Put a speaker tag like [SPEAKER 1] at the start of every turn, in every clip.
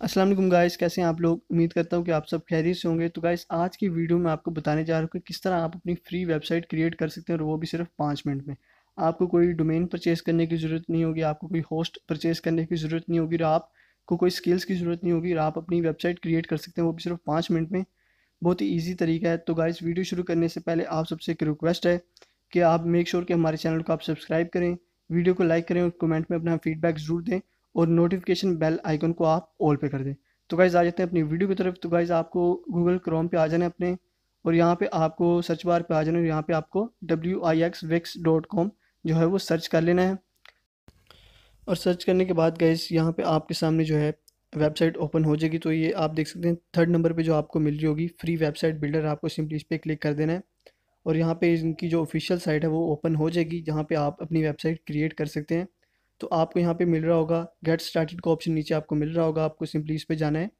[SPEAKER 1] अस्सलाम वालेकुम गाइस, कैसे हैं आप लोग। उम्मीद करता हूँ कि आप सब खैरियत से होंगे। तो गाइस, आज की वीडियो में आपको बताने जा रहा हूँ कि किस तरह आप अपनी फ्री वेबसाइट क्रिएट कर सकते हैं, और वो भी सिर्फ 5 मिनट में। आपको कोई डोमेन परचेज करने की ज़रूरत नहीं होगी, आपको कोई होस्ट परचेज करने की ज़रूरत नहीं होगी, और आपको कोई स्किल्स की ज़रूरत नहीं होगी, और आप अपनी वेबसाइट क्रिएट कर सकते हैं, वो भी सिर्फ 5 मिनट में। बहुत ही ईजी तरीका है। तो गाइस, वीडियो शुरू करने से पहले आप सबसे एक रिक्वेस्ट है कि आप मेक श्योर कि हमारे चैनल को आप सब्सक्राइब करें, वीडियो को लाइक करें, और कमेंट में अपना फीडबैक ज़रूर दें, और नोटिफिकेशन बेल आइकन को आप ऑल पे कर दें। तो गाइज़, आ जाते हैं अपनी वीडियो की तरफ। तो गाइज़, आपको गूगल क्रोम पे आ जाना है अपने, और यहाँ पे आपको सर्च बार पे आ जाना है, और यहाँ पे आपको wixwix.com जो है वो सर्च कर लेना है। और सर्च करने के बाद गाइज़, यहाँ पे आपके सामने जो है वेबसाइट ओपन हो जाएगी। तो ये आप देख सकते हैं थर्ड नंबर पे जो आपको मिल रही होगी फ्री वेबसाइट बिल्डर, आपको सिंपली इस पर क्लिक कर देना है। और यहाँ पे इनकी जो ऑफिशियल साइट है वो ओपन हो जाएगी, जहाँ पे आप अपनी वेबसाइट क्रिएट कर सकते हैं। तो आपको यहाँ पे मिल रहा होगा गेट स्टार्टेड का ऑप्शन, नीचे आपको मिल रहा होगा, आपको सिंपली इस पे जाना है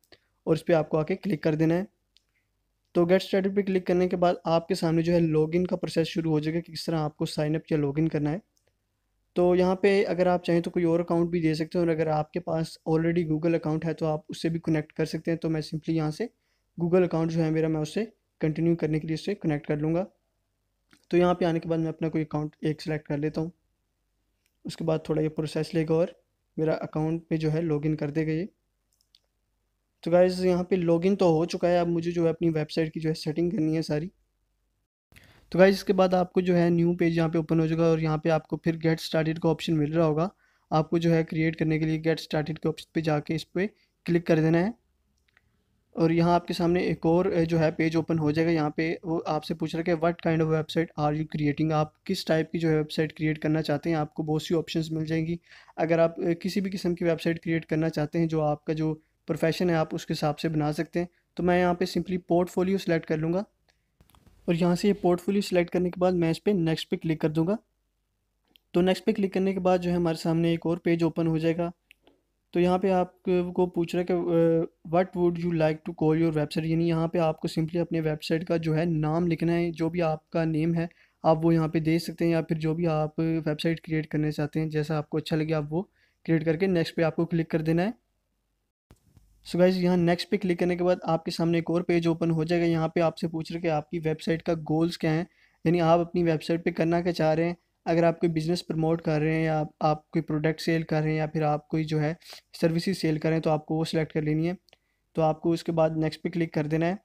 [SPEAKER 1] और इस पे आपको आके क्लिक कर देना है। तो गेट स्टार्टेड पे क्लिक करने के बाद आपके सामने जो है लॉगिन का प्रोसेस शुरू हो जाएगा कि किस तरह आपको साइन अप या लॉगिन करना है। तो यहाँ पे अगर आप चाहें तो कोई और अकाउंट भी दे सकते हैं, और अगर आपके पास ऑलरेडी गूगल अकाउंट है तो आप उससे भी कनेक्ट कर सकते हैं। तो मैं सिंपली यहाँ से गूगल अकाउंट जो है मेरा, मैं उससे कंटिन्यू करने के लिए उससे कनेक्ट कर लूँगा। तो यहाँ पे आने के बाद मैं अपना कोई अकाउंट एक सेलेक्ट कर लेता हूँ। उसके बाद थोड़ा ये प्रोसेस लेगा और मेरा अकाउंट पे जो है लॉगिन कर देगा ये। तो गाइज़, यहाँ पे लॉगिन तो हो चुका है, अब मुझे जो है अपनी वेबसाइट की जो है सेटिंग करनी है सारी। तो गाइज़, इसके बाद आपको जो है न्यू पेज यहाँ पे ओपन हो जाएगा, और यहाँ पे आपको फिर गेट स्टार्टेड का ऑप्शन मिल रहा होगा। आपको जो है क्रिएट करने के लिए गेट स्टार्टेड के ऑप्शन पे जाके इस पे क्लिक कर देना है। और यहाँ आपके सामने एक और जो है पेज ओपन हो जाएगा। यहाँ पे वो आपसे पूछ रहा है कि what kind of website R you creating, आप किस टाइप की जो है वेबसाइट क्रिएट करना चाहते हैं। आपको बहुत सी ऑप्शंस मिल जाएंगी। अगर आप किसी भी किस्म की वेबसाइट क्रिएट करना चाहते हैं, जो आपका जो प्रोफेशन है आप उसके हिसाब से बना सकते हैं। तो मैं यहाँ पे सिंपली पोर्टफोलियो सेलेक्ट कर लूँगा, और यहाँ से ये पोर्टफोलियो सेलेक्ट करने के बाद मैं इस पर नेक्स्ट पे क्लिक कर दूँगा। तो नेक्स्ट पे क्लिक करने के बाद जो है हमारे सामने एक और पेज ओपन हो जाएगा। तो यहाँ पे आपको पूछ रहा है कि what would you like to call your website, यानी यहाँ पे आपको सिंपली अपने वेबसाइट का जो है नाम लिखना है। जो भी आपका नेम है आप वो यहाँ पे दे सकते हैं, या फिर जो भी आप वेबसाइट क्रिएट करना चाहते हैं जैसा आपको अच्छा लगे आप वो क्रिएट करके नेक्स्ट पे आपको क्लिक कर देना है। सो गाइज, यहाँ नेक्स्ट पे क्लिक करने के बाद आपके सामने एक और पेज ओपन हो जाएगा। यहाँ पे आपसे पूछ रहे हैं कि आपकी वेबसाइट का गोल्स क्या हैं, यानी आप अपनी वेबसाइट पे करना क्या चाह रहे हैं। अगर आप कोई बिज़नेस प्रमोट कर रहे हैं, या आप कोई प्रोडक्ट सेल कर रहे हैं, या फिर आप कोई जो है सर्विसेज सेल कर रहे हैं, तो आपको वो सिलेक्ट कर लेनी है। तो आपको उसके बाद नेक्स्ट पे क्लिक कर देना है।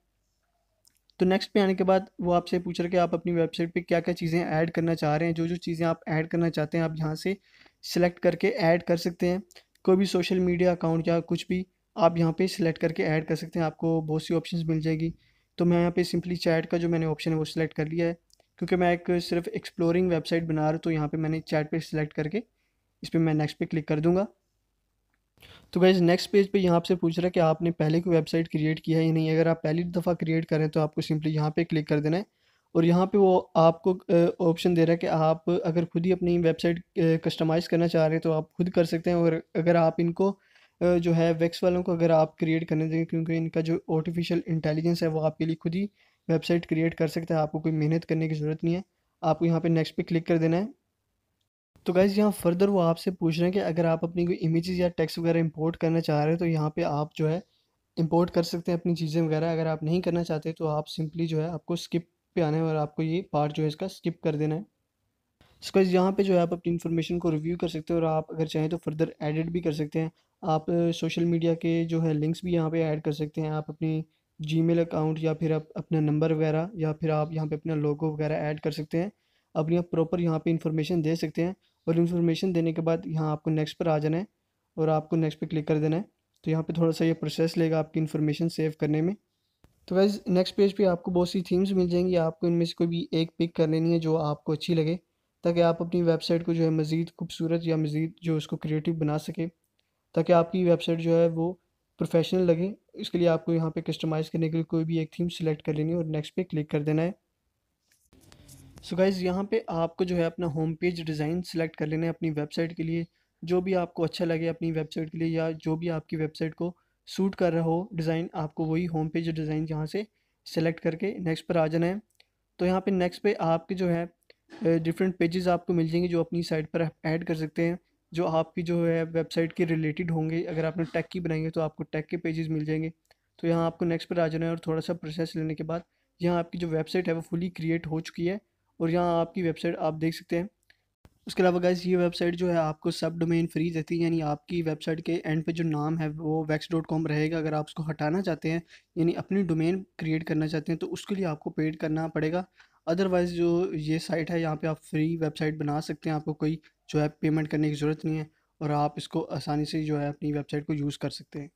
[SPEAKER 1] तो नेक्स्ट पे आने के बाद वो आपसे पूछ रहा है कि आप अपनी वेबसाइट पे क्या क्या चीज़ें ऐड करना चाह रहे हैं। जो जो चीज़ें आप ऐड करना चाहते हैं आप यहाँ से सिलेक्ट करके ऐड कर सकते हैं। कोई भी सोशल मीडिया अकाउंट या कुछ भी आप यहाँ पे सिलेक्ट करके ऐड कर सकते हैं, आपको बहुत सी ऑप्शंस मिल जाएगी। तो मैं यहाँ पे सिंपली चैट का जो मैंने ऑप्शन है वो सिलेक्ट कर लिया है, क्योंकि मैं एक सिर्फ एक्सप्लोरिंग वेबसाइट बना रहा हूँ। तो यहाँ पे मैंने चैट पे सिलेक्ट करके इस पर मैं नेक्स्ट पे क्लिक कर दूँगा। तो गाइज़, नेक्स्ट पेज पे यहाँ आपसे पूछ रहा है कि आपने पहले कोई वेबसाइट क्रिएट की है या नहीं। अगर आप पहली दफ़ा क्रिएट करें तो आपको सिंपली यहाँ पे क्लिक कर देना है, और यहाँ पे वो आपको ऑप्शन दे रहा है कि आप अगर खुद ही अपनी वेबसाइट कस्टमाइज़ करना चाह रहे हैं तो आप खुद कर सकते हैं। और अगर आप इनको जो है वेक्स वालों को अगर आप क्रिएट करने देंगे, क्योंकि इनका जो आर्टिफिशियल इंटेलिजेंस है वो आपके लिए खुद ही वेबसाइट क्रिएट कर सकता है, आपको कोई मेहनत करने की ज़रूरत नहीं है। आपको यहाँ पे नेक्स्ट पे क्लिक कर देना है। तो गाइज़, यहाँ फर्दर वो आपसे पूछ रहे हैं कि अगर आप अपनी कोई इमेजेस या टेक्स्ट वगैरह इंपोर्ट करना चाह रहे हैं तो यहाँ पे आप जो है इंपोर्ट कर सकते हैं अपनी चीज़ें वगैरह। अगर आप नहीं करना चाहते तो आप सिंपली जो है आपको स्किप पे आना है, और आपको ये पार्ट जो है इसका स्किप कर देना है। सो गाइज़, यहाँ पे जो है आप अपनी इन्फॉर्मेशन को रिव्यू कर सकते हैं, और आप अगर चाहें तो फर्दर एडिट भी कर सकते हैं। आप सोशल मीडिया के जो है लिंक्स भी यहाँ पे ऐड कर सकते हैं। आप अपनी जीमेल अकाउंट, या फिर आप अपना नंबर वगैरह, या फिर आप यहाँ पे अपना लोगो वगैरह ऐड कर सकते हैं। अपनी आप प्रॉपर यहाँ पे इन्फॉर्मेशन दे सकते हैं, और इन्फॉर्मेशन देने के बाद यहाँ आपको नेक्स्ट पर आ जाना है, और आपको नेक्स्ट पे क्लिक कर देना है। तो यहाँ पे थोड़ा सा ये प्रोसेस लेगा आपकी इन्फॉर्मेशन सेव करने में। तो गाइज़, नेक्स्ट पेज पे आपको बहुत सी थीम्स मिल जाएंगी, आपको इनमें से कोई भी एक पिक कर लेनी है जो आपको अच्छी लगे, ताकि आप अपनी वेबसाइट को जो है मज़ीद खूबसूरत या मज़ीद जो उसको क्रिएटिव बना सके, ताकि आपकी वेबसाइट जो है वो प्रोफेशनल लगे। इसके लिए आपको यहाँ पे कस्टमाइज़ करने के लिए कोई भी एक थीम सेलेक्ट कर लेनी है, और नेक्स्ट पे क्लिक कर देना है। सो गाइज़, यहाँ पे आपको जो है अपना होम पेज डिज़ाइन सेलेक्ट कर लेना है अपनी वेबसाइट के लिए। जो भी आपको अच्छा लगे अपनी वेबसाइट के लिए, या जो भी आपकी वेबसाइट को सूट कर रहा हो डिज़ाइन, आपको वही होम पेज डिज़ाइन यहाँ से सेलेक्ट करके नेक्स्ट पर आ जाना है। तो यहाँ पे नेक्स्ट पे आपके जो है डिफरेंट पेजेस आपको मिल जाएंगे जो अपनी साइट पर आप ऐड कर सकते हैं। जो आपकी जो है वेबसाइट के रिलेटेड होंगे। अगर आपने टेक की बनाएंगे तो आपको टेक के पेजेस मिल जाएंगे। तो यहाँ आपको नेक्स्ट पर आ जाना है और थोड़ा सा प्रोसेस लेने के बाद यहाँ आपकी जो वेबसाइट है वो फुली क्रिएट हो चुकी है और यहाँ आपकी वेबसाइट आप देख सकते हैं। उसके अलावा गाइस ये वेबसाइट जो है आपको सब डोमेन फ्री देती है, यानी आपकी वेबसाइट के एंड पे जो नाम है वो वेक्स.com रहेगा। अगर आप उसको हटाना चाहते हैं यानी अपनी डोमेन क्रिएट करना चाहते हैं तो उसके लिए आपको पेड करना पड़ेगा। अदरवाइज़ जो ये साइट है यहाँ पे आप फ्री वेबसाइट बना सकते हैं, आपको कोई जो है पेमेंट करने की ज़रूरत नहीं है और आप इसको आसानी से जो है अपनी वेबसाइट को यूज़ कर सकते हैं।